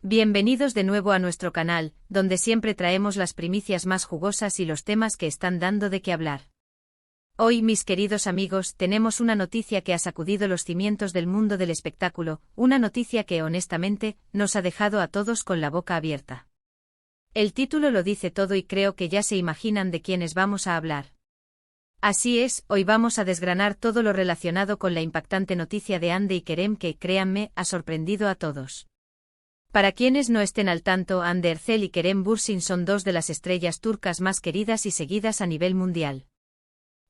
Bienvenidos de nuevo a nuestro canal, donde siempre traemos las primicias más jugosas y los temas que están dando de qué hablar. Hoy, mis queridos amigos, tenemos una noticia que ha sacudido los cimientos del mundo del espectáculo, una noticia que, honestamente, nos ha dejado a todos con la boca abierta. El título lo dice todo y creo que ya se imaginan de quiénes vamos a hablar. Así es, hoy vamos a desgranar todo lo relacionado con la impactante noticia de Hande y Kerem que, créanme, ha sorprendido a todos. Para quienes no estén al tanto, Hande Erçel y Kerem Bürsin son dos de las estrellas turcas más queridas y seguidas a nivel mundial.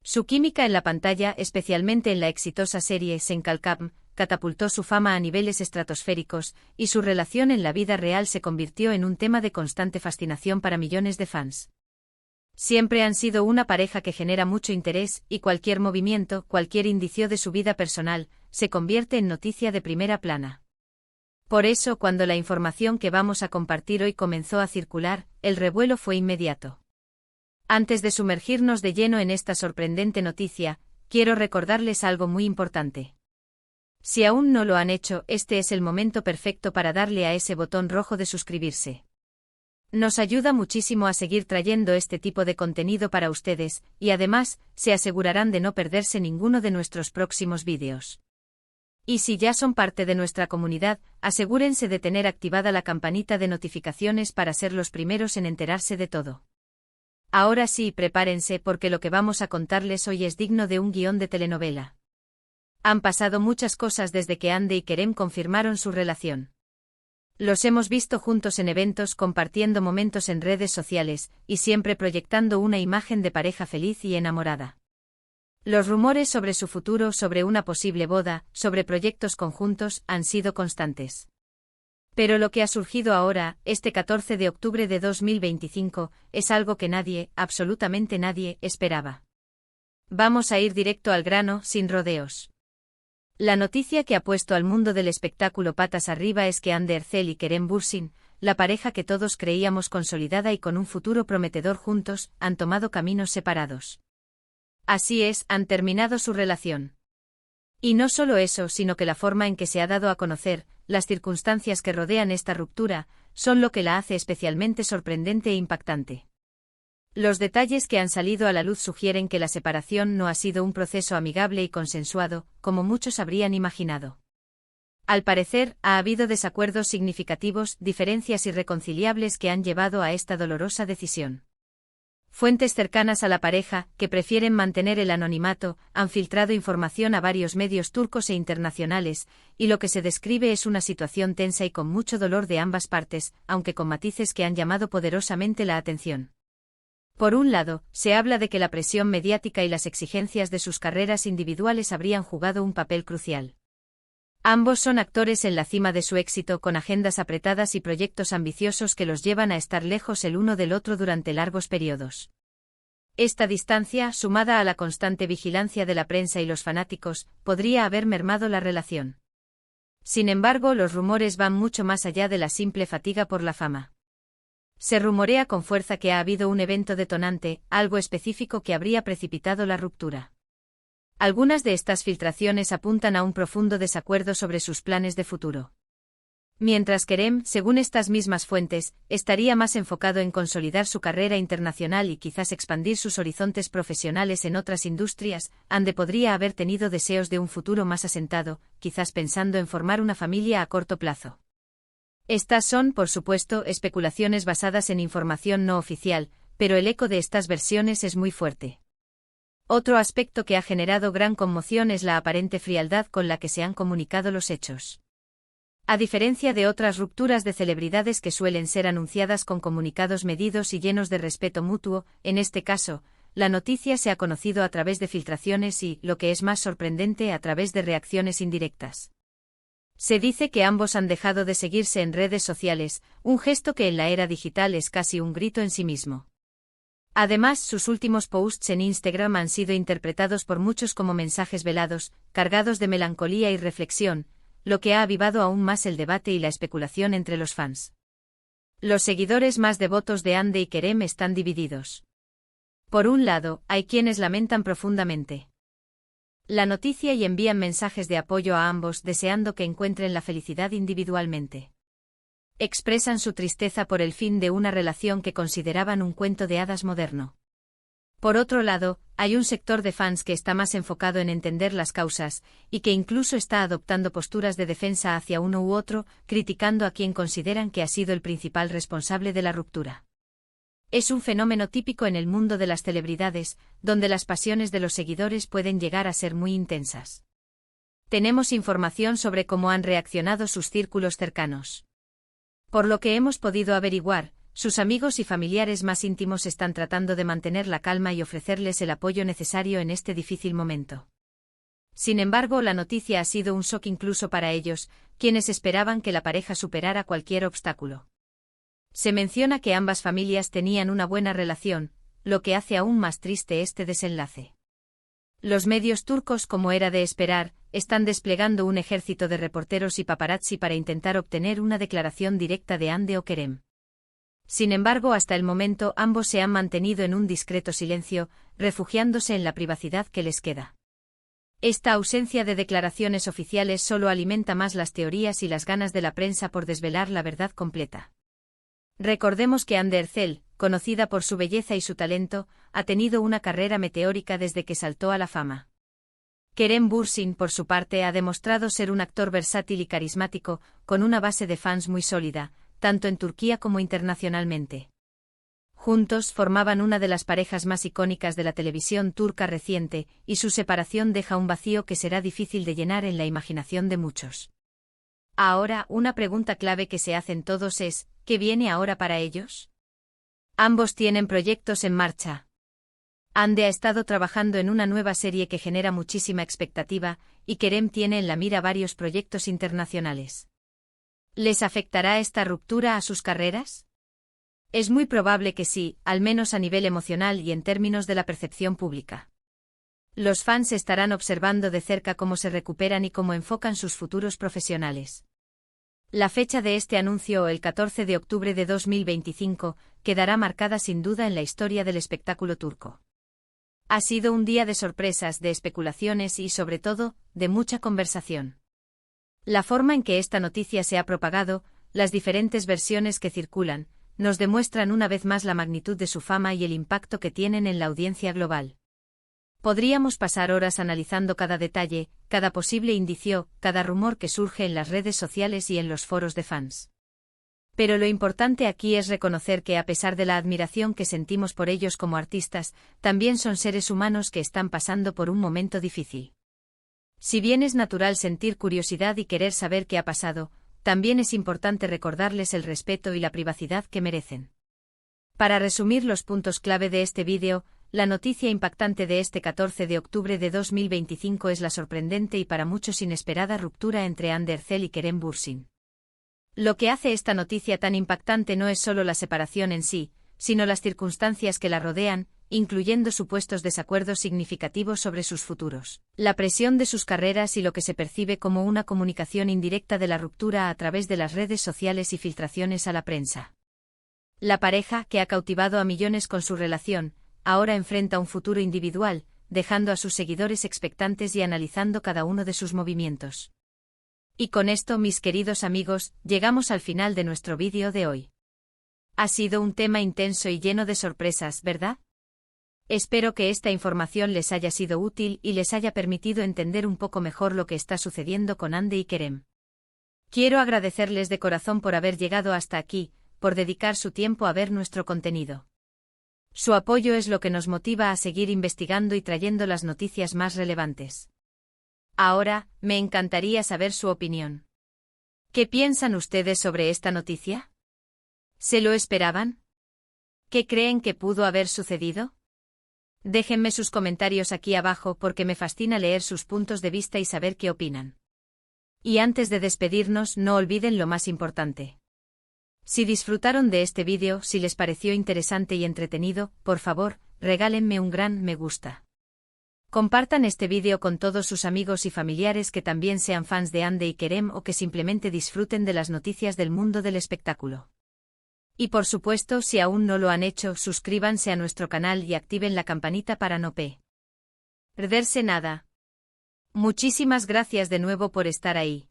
Su química en la pantalla, especialmente en la exitosa serie Sen Kalkam, catapultó su fama a niveles estratosféricos, y su relación en la vida real se convirtió en un tema de constante fascinación para millones de fans. Siempre han sido una pareja que genera mucho interés, y cualquier movimiento, cualquier indicio de su vida personal, se convierte en noticia de primera plana. Por eso, cuando la información que vamos a compartir hoy comenzó a circular, el revuelo fue inmediato. Antes de sumergirnos de lleno en esta sorprendente noticia, quiero recordarles algo muy importante. Si aún no lo han hecho, este es el momento perfecto para darle a ese botón rojo de suscribirse. Nos ayuda muchísimo a seguir trayendo este tipo de contenido para ustedes, y además, se asegurarán de no perderse ninguno de nuestros próximos vídeos. Y si ya son parte de nuestra comunidad, asegúrense de tener activada la campanita de notificaciones para ser los primeros en enterarse de todo. Ahora sí, prepárense porque lo que vamos a contarles hoy es digno de un guión de telenovela. Han pasado muchas cosas desde que Hande y Kerem confirmaron su relación. Los hemos visto juntos en eventos, compartiendo momentos en redes sociales, y siempre proyectando una imagen de pareja feliz y enamorada. Los rumores sobre su futuro, sobre una posible boda, sobre proyectos conjuntos, han sido constantes. Pero lo que ha surgido ahora, este 14 de octubre de 2025, es algo que nadie, absolutamente nadie, esperaba. Vamos a ir directo al grano, sin rodeos. La noticia que ha puesto al mundo del espectáculo patas arriba es que Hande Erçel y Kerem Bürsin, la pareja que todos creíamos consolidada y con un futuro prometedor juntos, han tomado caminos separados. Así es, han terminado su relación. Y no solo eso, sino que la forma en que se ha dado a conocer, las circunstancias que rodean esta ruptura, son lo que la hace especialmente sorprendente e impactante. Los detalles que han salido a la luz sugieren que la separación no ha sido un proceso amigable y consensuado, como muchos habrían imaginado. Al parecer, ha habido desacuerdos significativos, diferencias irreconciliables que han llevado a esta dolorosa decisión. Fuentes cercanas a la pareja, que prefieren mantener el anonimato, han filtrado información a varios medios turcos e internacionales, y lo que se describe es una situación tensa y con mucho dolor de ambas partes, aunque con matices que han llamado poderosamente la atención. Por un lado, se habla de que la presión mediática y las exigencias de sus carreras individuales habrían jugado un papel crucial. Ambos son actores en la cima de su éxito, con agendas apretadas y proyectos ambiciosos que los llevan a estar lejos el uno del otro durante largos periodos. Esta distancia, sumada a la constante vigilancia de la prensa y los fanáticos, podría haber mermado la relación. Sin embargo, los rumores van mucho más allá de la simple fatiga por la fama. Se rumorea con fuerza que ha habido un evento detonante, algo específico que habría precipitado la ruptura. Algunas de estas filtraciones apuntan a un profundo desacuerdo sobre sus planes de futuro. Mientras Kerem, según estas mismas fuentes, estaría más enfocado en consolidar su carrera internacional y quizás expandir sus horizontes profesionales en otras industrias, Hande podría haber tenido deseos de un futuro más asentado, quizás pensando en formar una familia a corto plazo. Estas son, por supuesto, especulaciones basadas en información no oficial, pero el eco de estas versiones es muy fuerte. Otro aspecto que ha generado gran conmoción es la aparente frialdad con la que se han comunicado los hechos. A diferencia de otras rupturas de celebridades que suelen ser anunciadas con comunicados medidos y llenos de respeto mutuo, en este caso, la noticia se ha conocido a través de filtraciones y, lo que es más sorprendente, a través de reacciones indirectas. Se dice que ambos han dejado de seguirse en redes sociales, un gesto que en la era digital es casi un grito en sí mismo. Además, sus últimos posts en Instagram han sido interpretados por muchos como mensajes velados, cargados de melancolía y reflexión, lo que ha avivado aún más el debate y la especulación entre los fans. Los seguidores más devotos de Hande y Kerem están divididos. Por un lado, hay quienes lamentan profundamente la noticia y envían mensajes de apoyo a ambos deseando que encuentren la felicidad individualmente. Expresan su tristeza por el fin de una relación que consideraban un cuento de hadas moderno. Por otro lado, hay un sector de fans que está más enfocado en entender las causas, y que incluso está adoptando posturas de defensa hacia uno u otro, criticando a quien consideran que ha sido el principal responsable de la ruptura. Es un fenómeno típico en el mundo de las celebridades, donde las pasiones de los seguidores pueden llegar a ser muy intensas. Tenemos información sobre cómo han reaccionado sus círculos cercanos. Por lo que hemos podido averiguar, sus amigos y familiares más íntimos están tratando de mantener la calma y ofrecerles el apoyo necesario en este difícil momento. Sin embargo, la noticia ha sido un shock incluso para ellos, quienes esperaban que la pareja superara cualquier obstáculo. Se menciona que ambas familias tenían una buena relación, lo que hace aún más triste este desenlace. Los medios turcos, como era de esperar, están desplegando un ejército de reporteros y paparazzi para intentar obtener una declaración directa de Hande o Kerem. Sin embargo, hasta el momento ambos se han mantenido en un discreto silencio, refugiándose en la privacidad que les queda. Esta ausencia de declaraciones oficiales solo alimenta más las teorías y las ganas de la prensa por desvelar la verdad completa. Recordemos que Hande Erçel, conocida por su belleza y su talento, ha tenido una carrera meteórica desde que saltó a la fama. Kerem Bürsin, por su parte, ha demostrado ser un actor versátil y carismático, con una base de fans muy sólida, tanto en Turquía como internacionalmente. Juntos formaban una de las parejas más icónicas de la televisión turca reciente, y su separación deja un vacío que será difícil de llenar en la imaginación de muchos. Ahora, una pregunta clave que se hacen todos es, ¿qué viene ahora para ellos? Ambos tienen proyectos en marcha. Hande ha estado trabajando en una nueva serie que genera muchísima expectativa, y Kerem tiene en la mira varios proyectos internacionales. ¿Les afectará esta ruptura a sus carreras? Es muy probable que sí, al menos a nivel emocional y en términos de la percepción pública. Los fans estarán observando de cerca cómo se recuperan y cómo enfocan sus futuros profesionales. La fecha de este anuncio, el 14 de octubre de 2025, quedará marcada sin duda en la historia del espectáculo turco. Ha sido un día de sorpresas, de especulaciones y, sobre todo, de mucha conversación. La forma en que esta noticia se ha propagado, las diferentes versiones que circulan, nos demuestran una vez más la magnitud de su fama y el impacto que tienen en la audiencia global. Podríamos pasar horas analizando cada detalle, cada posible indicio, cada rumor que surge en las redes sociales y en los foros de fans. Pero lo importante aquí es reconocer que a pesar de la admiración que sentimos por ellos como artistas, también son seres humanos que están pasando por un momento difícil. Si bien es natural sentir curiosidad y querer saber qué ha pasado, también es importante recordarles el respeto y la privacidad que merecen. Para resumir los puntos clave de este vídeo, la noticia impactante de este 14 de octubre de 2025 es la sorprendente y para muchos inesperada ruptura entre Hande Erçel y Kerem Bürsin. Lo que hace esta noticia tan impactante no es solo la separación en sí, sino las circunstancias que la rodean, incluyendo supuestos desacuerdos significativos sobre sus futuros, la presión de sus carreras y lo que se percibe como una comunicación indirecta de la ruptura a través de las redes sociales y filtraciones a la prensa. La pareja, que ha cautivado a millones con su relación, ahora enfrenta un futuro individual, dejando a sus seguidores expectantes y analizando cada uno de sus movimientos. Y con esto, mis queridos amigos, llegamos al final de nuestro vídeo de hoy. Ha sido un tema intenso y lleno de sorpresas, ¿verdad? Espero que esta información les haya sido útil y les haya permitido entender un poco mejor lo que está sucediendo con Hande y Kerem. Quiero agradecerles de corazón por haber llegado hasta aquí, por dedicar su tiempo a ver nuestro contenido. Su apoyo es lo que nos motiva a seguir investigando y trayendo las noticias más relevantes. Ahora, me encantaría saber su opinión. ¿Qué piensan ustedes sobre esta noticia? ¿Se lo esperaban? ¿Qué creen que pudo haber sucedido? Déjenme sus comentarios aquí abajo porque me fascina leer sus puntos de vista y saber qué opinan. Y antes de despedirnos, no olviden lo más importante. Si disfrutaron de este vídeo, si les pareció interesante y entretenido, por favor, regálenme un gran me gusta. Compartan este vídeo con todos sus amigos y familiares que también sean fans de Hande y Kerem o que simplemente disfruten de las noticias del mundo del espectáculo. Y por supuesto, si aún no lo han hecho, suscríbanse a nuestro canal y activen la campanita para no perderse nada. Muchísimas gracias de nuevo por estar ahí.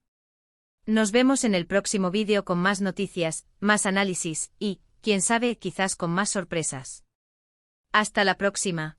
Nos vemos en el próximo vídeo con más noticias, más análisis y, quién sabe, quizás con más sorpresas. Hasta la próxima.